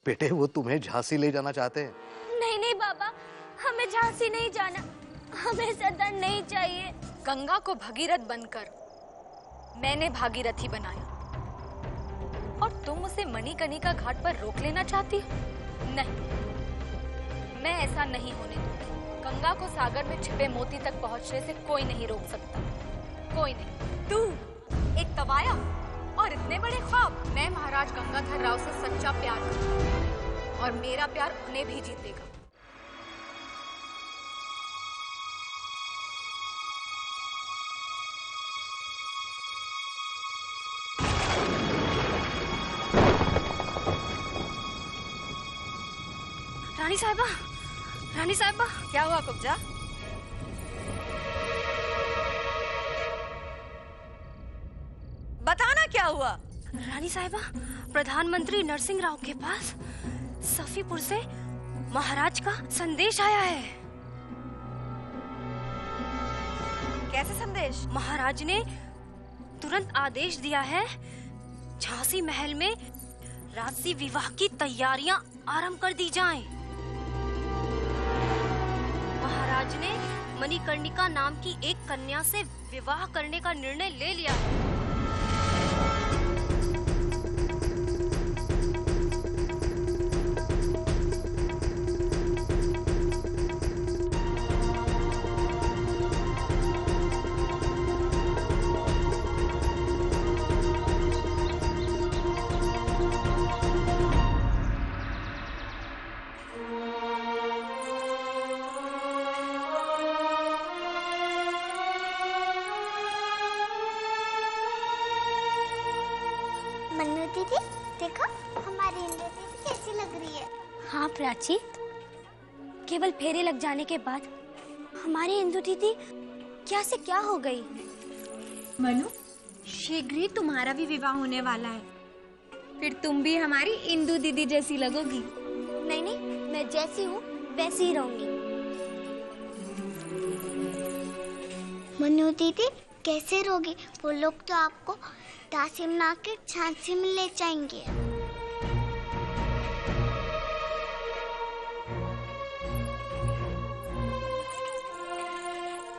बेटे वो तुम्हें झांसी ले जाना चाहते हैं। नहीं नहीं बाबा, हमें झांसी नहीं जाना, हमें सदन नहीं चाहिए। गंगा को भगीरथ बनकर मैंने भागीरथी बनाया और तुम उसे मणिकर्णिका घाट पर रोक लेना चाहती हो? नहीं, मैं ऐसा नहीं होने दूंगी। गंगा को सागर में छिपे मोती तक पहुंचने से कोई नहीं रोक सकता, कोई नहीं। तू एक तवाया और इतने बड़े ख्वाब। मैं महाराज गंगाधर राव से सच्चा प्यार करती हूँ और मेरा प्यार उन्हें भी जीतेगा। रानी साहिबा, क्या हुआ कुब्जा? बताना क्या हुआ? रानी साहिबा, प्रधानमंत्री नरसिंह राव के पास सफीपुर से महाराज का संदेश आया है। कैसे संदेश? महाराज ने तुरंत आदेश दिया है झांसी महल में राजसी विवाह की तैयारियां आरंभ कर दी जाएं। महाराज ने मणिकर्णिका नाम की एक कन्या से विवाह करने का निर्णय ले लिया है। मन्नू दीदी देखो, हमारी इंदु दीदी कैसी लग रही है। हाँ प्राची, केवल फेरे लग जाने के बाद हमारी इंदु दीदी क्या से क्या हो गई। मनु, शीघ्र ही तुम्हारा भी विवाह होने वाला है, फिर तुम भी हमारी इंदु दीदी जैसी लगोगी। नहीं नहीं, मैं जैसी हूँ वैसी ही रहूंगी। मन्नू दीदी कैसे रहोगी? वो लोग तो आपको दासी बना के झांसी में ले जाएंगे।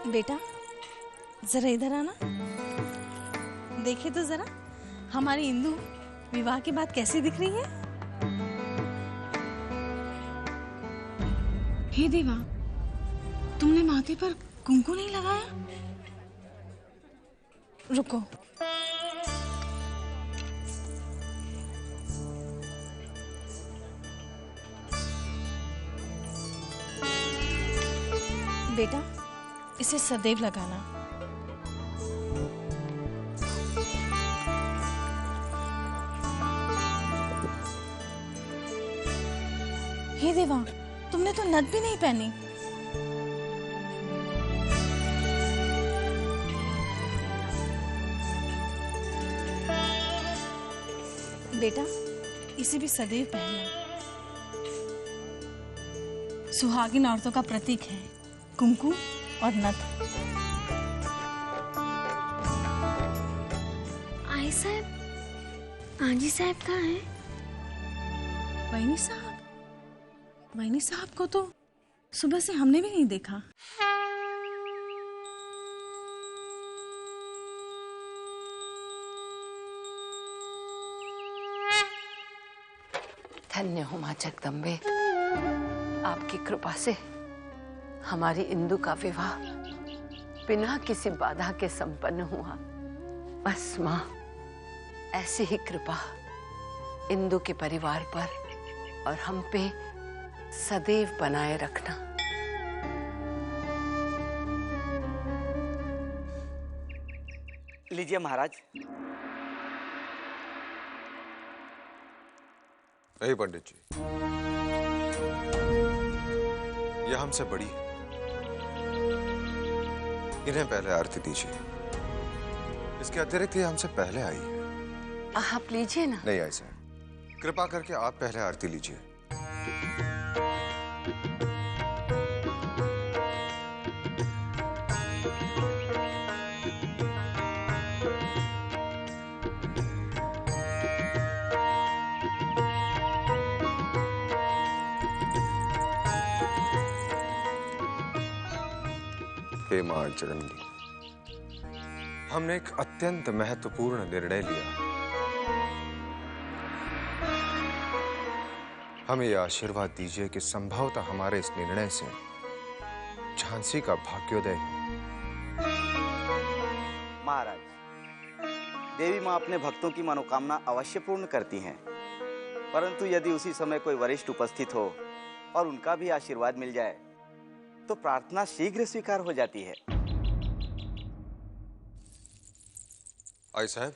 बेटा जरा इधर आना, देखे तो जरा हमारी इंदु विवाह के बाद कैसी दिख रही है। हे देवा, तुमने माथे पर कुंकू नहीं लगाया? रुको, बेटा इसे सदैव लगाना। हे देवा, तुमने तो नथ भी नहीं पहनी। बेटा इसे भी सदैव पहनना। सुहागिन औरतों का प्रतीक है कुंकू और नथ। आई साहब, आजी साहब कहाँ हैं? वैनी साहब को तो सुबह से हमने भी नहीं देखा। धन्य हो मां जगदम्बे, आपकी कृपा से हमारी इंदु का विवाह बिना किसी बाधा के संपन्न हुआ। बस मां, ऐसी ही कृपा इंदु के परिवार पर और हम पे सदैव बनाए रखना। लीजिए महाराज। नहीं पंडित जी, यह हमसे बड़ी है, इन्हें पहले आरती दीजिए। इसके अतिरिक्त ये हमसे पहले आई है। आप लीजिए ना। नहीं ऐसा, कृपा करके आप पहले आरती लीजिए। हे मां जगन्नी, हमने एक अत्यंत महत्वपूर्ण निर्णय लिया। हमें यह आशीर्वाद दीजिए कि संभवतः हमारे इस निर्णय से झांसी का भाग्योदय हो। महाराज, देवी मां अपने भक्तों की मनोकामना अवश्य पूर्ण करती हैं, परंतु यदि उसी समय कोई वरिष्ठ उपस्थित हो और उनका भी आशीर्वाद मिल जाए तो प्रार्थना शीघ्र स्वीकार हो जाती है। आई साहब,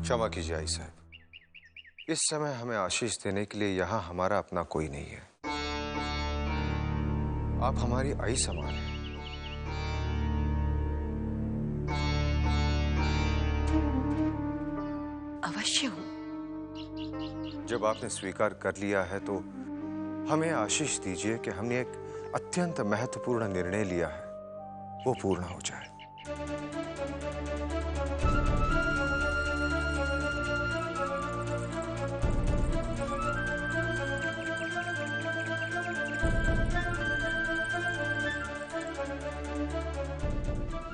क्षमा कीजिए आई साहब, इस समय हमें आशीष देने के लिए यहाँ हमारा अपना कोई नहीं है। आप हमारी आई समान हैं। अवश्य हूँ। जब आपने स्वीकार कर लिया है तो हमें आशीष दीजिए कि हमने एक अत्यंत महत्वपूर्ण निर्णय लिया है, वो पूर्ण हो जाए।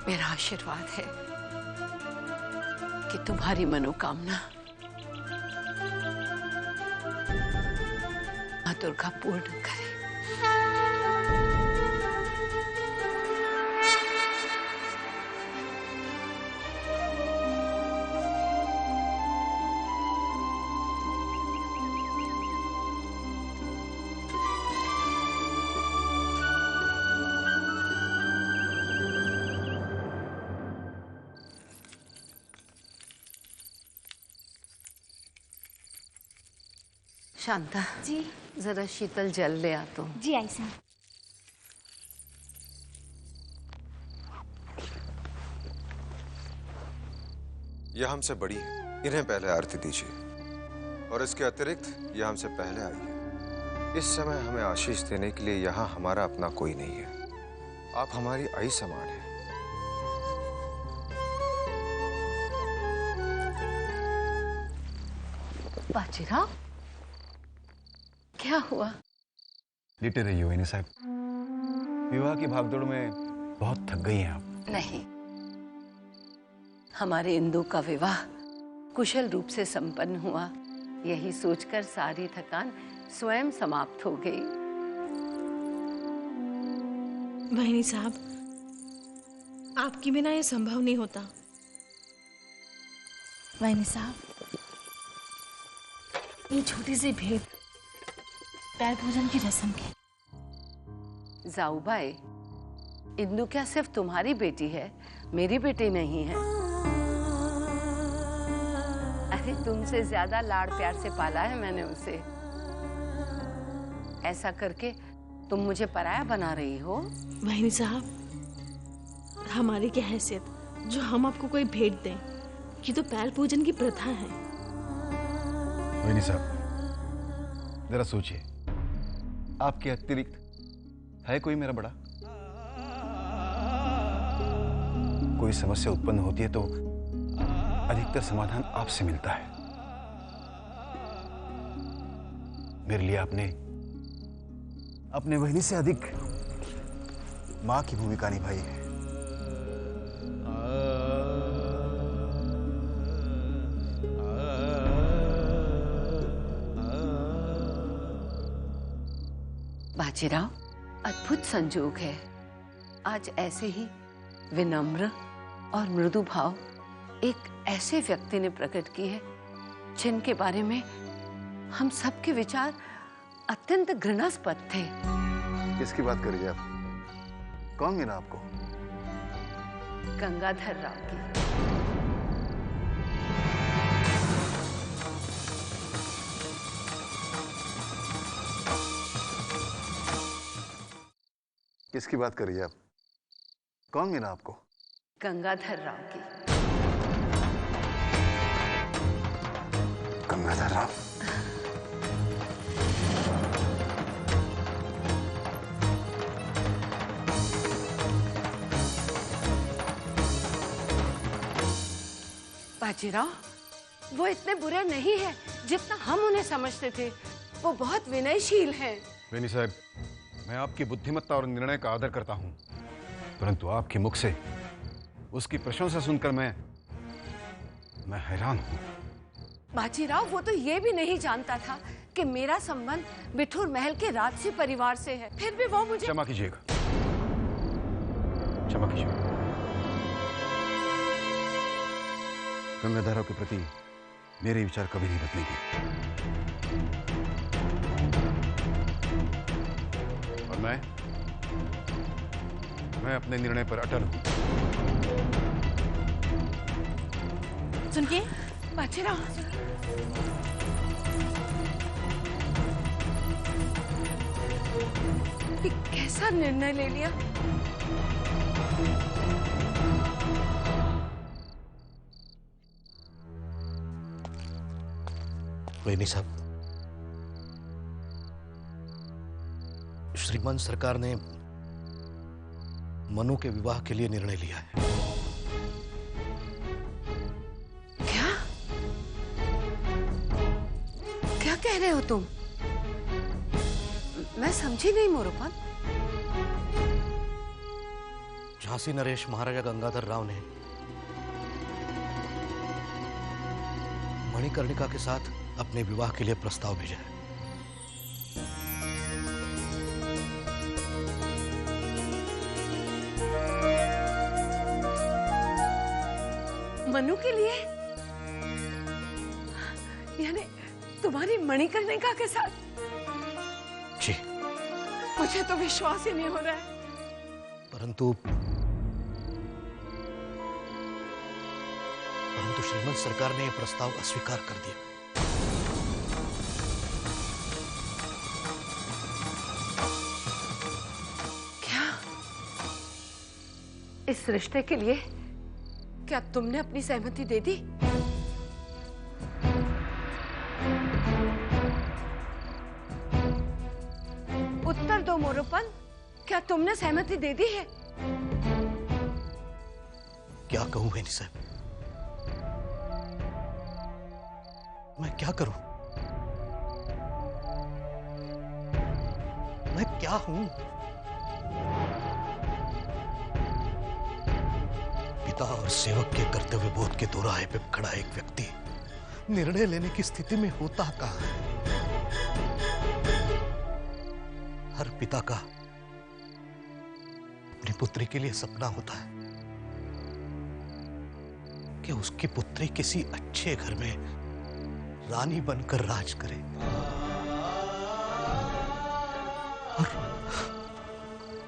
मेरा आशीर्वाद है कि तुम्हारी मनोकामना मां दुर्गा पूर्ण करे। शांता जी जरा शीतल जल ले आ तो। जी आई साहब। यह हमसे बड़ी है, इन्हें पहले आरती दीजिए। और इसके अतिरिक्त यह हमसे पहले आई है। इस समय हमें आशीष देने के लिए यहाँ हमारा अपना कोई नहीं है। आप हमारी आई समान हैं। बाजीराव, क्या हुआ? लेटे रहिए वैनी साहब, विवाह की भागदौड़ में बहुत थक गई हैं आप। नहीं, हमारे इंदु का विवाह कुशल रूप से संपन्न हुआ, यही सोचकर सारी थकान स्वयं समाप्त हो गई। वैनी साहब, आपके बिना ये संभव नहीं होता। वैनी साहब, ये छोटी सी भेंट पैर पूजन की रस्म की। जाऊबाई, इंदु क्या सिर्फ तुम्हारी बेटी है, मेरी बेटी नहीं है। अरे तुमसे ज्यादा लाड़ प्यार से पाला है मैंने उसे। ऐसा करके तुम मुझे पराया बना रही हो। वैनी साहब, हमारी क्या हैसियत जो हम आपको कोई भेंट दें, कि तो पैर पूजन की प्रथा है। वैनी साहब, जरा सोचिए, आपके अतिरिक्त है कोई मेरा बड़ा? कोई समस्या उत्पन्न होती है तो अधिकतर समाधान आपसे मिलता है। मेरे लिए आपने अपने बहनी से अधिक मां की भूमिका निभाई है। बाजीराव, अद्भुत संजोग है। आज ऐसे ही विनम्र और मृदु भाव एक ऐसे व्यक्ति ने प्रकट की है जिनके बारे में हम सबके विचार अत्यंत घृणास्पद थे। किसकी बात करिए आप? कौन मिला आपको? गंगाधर राव की। किसकी बात करिए आप? कौन मिला आपको? गंगाधर राव की। गंगाधर राव? बाजीराव, वो इतने बुरे नहीं है जितना हम उन्हें समझते थे। वो बहुत विनयशील हैं। बेनी साहब, मैं आपकी बुद्धिमत्ता और निर्णय का आदर करता हूं, परंतु आपके मुख से उसकी प्रशंसा सुनकर मैं हैरान हूं। बाजीराव, वो तो ये भी नहीं जानता था कि मेरा संबंध बिठूर महल के राजसी परिवार से है। फिर भी वो मुझे क्षमा कीजिएगा, क्षमा कीजिएगा। गंगाधरों के प्रति मेरे विचार कभी नहीं बदलेंगे और मैं अपने निर्णय पर अटल हूं। सुनिए बाजीराव, ये कैसा निर्णय ले लिया? वेनी साहब, श्रीमान सरकार ने मनु के विवाह के लिए निर्णय लिया है। क्या कह रहे हो तुम? मैं समझी नहीं मोरोपंत। झांसी नरेश महाराजा गंगाधर राव ने मणिकर्णिका के साथ अपने विवाह के लिए प्रस्ताव भेजा है। मनु के लिए? यानी तुम्हारी मणिकर्णिका के साथ? जी। मुझे तो विश्वास ही नहीं हो रहा है। परंतु श्रीमंत सरकार ने यह प्रस्ताव अस्वीकार कर दिया। क्या? इस रिश्ते के लिए क्या तुमने अपनी सहमति दे दी? उत्तर दो मोरोपंत, क्या तुमने सहमति दे दी है? क्या कहूं वेनी साहब, मैं क्या करूं? मैं क्या हूं? पिता और सेवक के कर्तव्य बोध के दोराहे पे खड़ा एक व्यक्ति निर्णय लेने की स्थिति में होता कहां है? हर पिता का अपनी पुत्री के लिए सपना होता है कि उसकी पुत्री किसी अच्छे घर में रानी बनकर राज करे।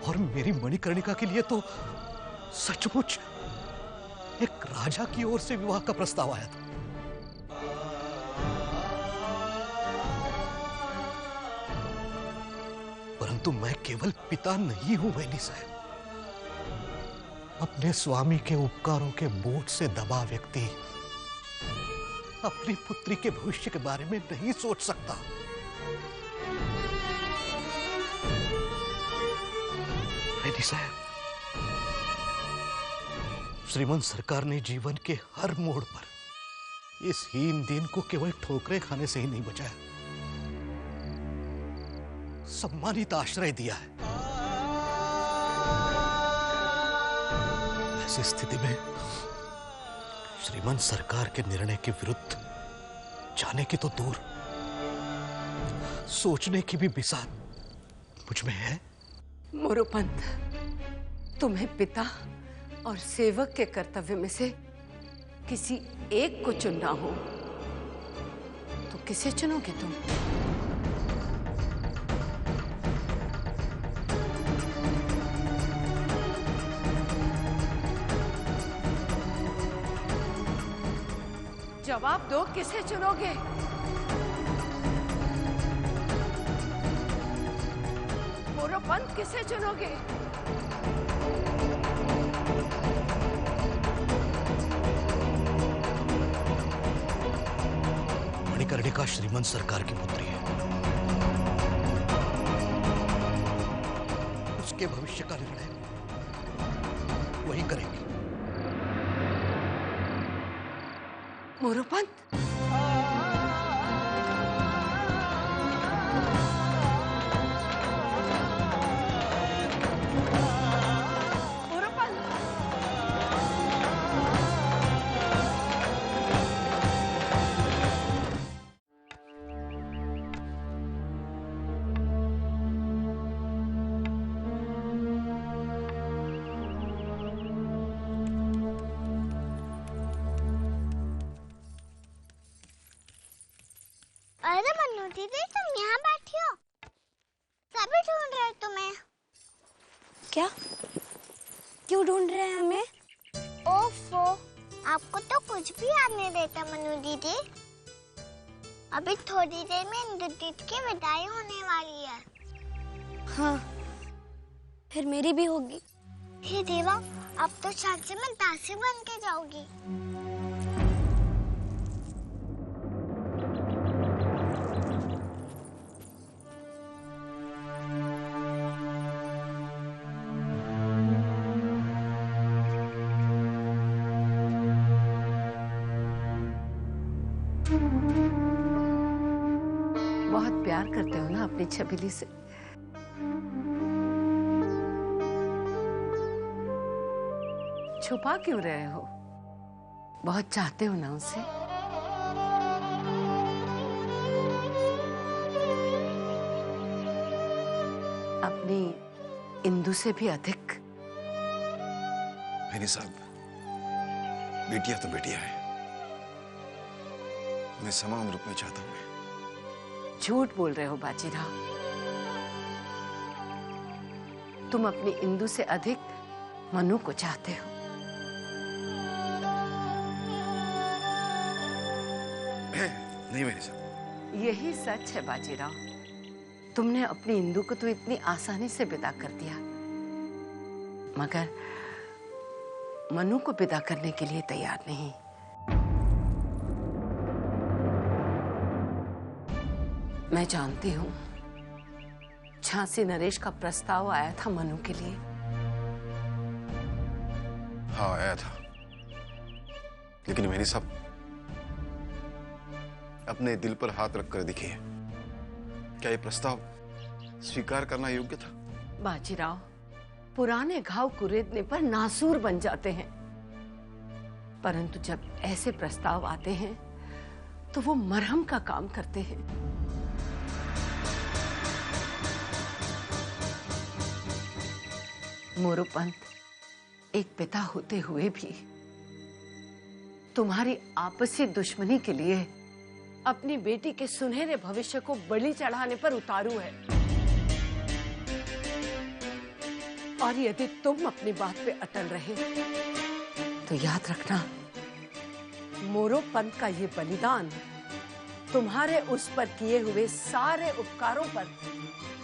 और मेरी मणिकर्णिका के लिए तो सचमुच एक राजा की ओर से विवाह का प्रस्ताव आया था। परंतु मैं केवल पिता नहीं हूं वेनी साहब। अपने स्वामी के उपकारों के बोझ से दबा व्यक्ति अपनी पुत्री के भविष्य के बारे में नहीं सोच सकता। वेनी साहब, श्रीमंत सरकार ने जीवन के हर मोड़ पर इस हीन दिन को केवल ठोकरें खाने से ही नहीं बचाया, सम्मानित आश्रय दिया है। ऐसी स्थिति में श्रीमंत सरकार के निर्णय के विरुद्ध जाने की तो दूर, सोचने की भी बिसात मुझ में है। मोरोपंत, तुम्हें पिता और सेवक के कर्तव्य में से किसी एक को चुनना हो तो किसे चुनोगे तुम? जवाब दो, किसे चुनोगे? मोरोपंत, किसे चुनोगे? मणिकर्णिका श्रीमंत सरकार की पुत्री है। उसके भविष्य का निर्णय वही करेंगे। मोरोपंत, अरे मन्नू दीदी, तुम यहाँ बैठी हो? सभी ढूंढ रहे तुम्हें। क्या? क्यों ढूंढ रहे हैं हमें? ओफो, आपको तो कुछ भी याद नहीं रहता मन्नू दीदी। अभी थोड़ी देर में इंदु दीदी की विदाई होने वाली है। हाँ, फिर मेरी भी होगी। हे देवा, अब तो शादी में दासी बन के जाओगी। बहुत प्यार करते हो ना अपनी छबीली से। छुपा क्यों रहे हो? बहुत चाहते हो ना उसे? अपनी इंदु से भी अधिक। मेरी साहब, बेटियां तो बेटियां हैं। मैं समान रूप में चाहता हूं। झूठ बोल रहे हो बाजीराव। तुम अपनी इंदु से अधिक मनु को चाहते हो। नहीं मेरी साहब, यही सच है बाजीराव। तुमने अपनी इंदु को तो इतनी आसानी से विदा कर दिया, मगर मनु को विदा करने के लिए तैयार नहीं। मैं जानती हूं, झांसी नरेश का प्रस्ताव आया था मनु के लिए। हाँ आया था, लेकिन मेरी साहब अपने दिल पर हाथ रखकर दिखिए, क्या ये प्रस्ताव स्वीकार करना योग्य था? बाजीराव, पुराने घाव कुरेदने पर नासूर बन जाते हैं, परंतु जब ऐसे प्रस्ताव आते हैं तो वो मरहम का काम करते हैं। मोरोपंत एक पिता होते हुए भी तुम्हारी आपसी दुश्मनी के लिए अपनी बेटी के सुनहरे भविष्य को बलि चढ़ाने पर उतारू है। और यदि तुम अपनी बात पे अटल रहे तो याद रखना, मोरोपंत का ये बलिदान तुम्हारे उस पर किए हुए सारे उपकारों पर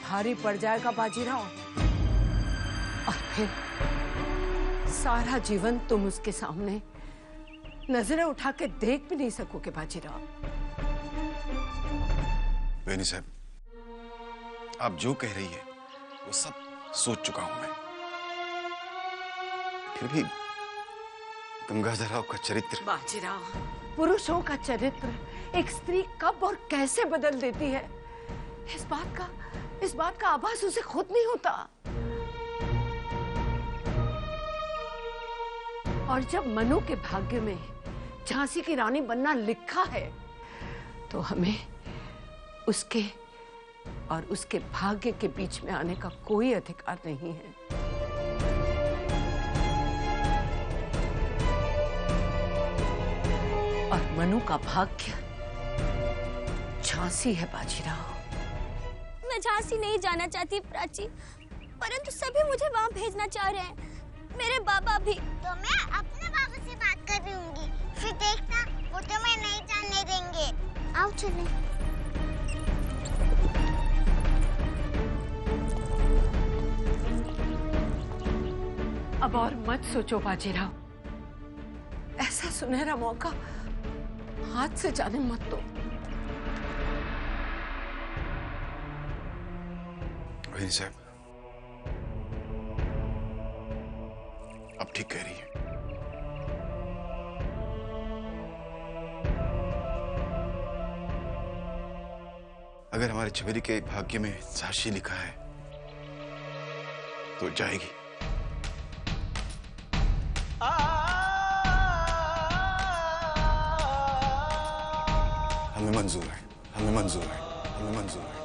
भारी पड़ जाएगा बाजीराव। और फिर सारा जीवन तुम उसके सामने नजरें उठा के देख भी नहीं सकोगे बाजीराव। बेनी साहब, आप जो कह रही है वो सब सोच चुका हूं मैं। फिर भी गंगाधरराव का चरित्र। बाजीराव, पुरुषों का चरित्र एक स्त्री कब और कैसे बदल देती है, इस बात का आभास उसे खुद नहीं होता। और जब मनु के भाग्य में झांसी की रानी बनना लिखा है, तो हमें उसके और उसके भाग्य के बीच में आने का कोई अधिकार नहीं है। और मनु का भाग्य झांसी है बाजीराव। मैं झांसी नहीं जाना चाहती प्राची, परंतु सभी मुझे वहाँ भेजना चाह रहे हैं, मेरे बाबा भी। तो मैं अपने बाबा से बात कर रही हूँगी, फिर देखना वो तुम्हें नहीं जाने देंगे। आओ चलें। अब और मत सोचो बाजीराव, ऐसा सुनहरा मौका हाथ से जाने मत दो। बेनी साहब, आप ठीक कह रही हैं। अगर हमारे छबीली के भाग्य में झांसी लिखा है तो जाएगी। हमें मंजूर है, हमें मंजूर है, हमें मंजूर है।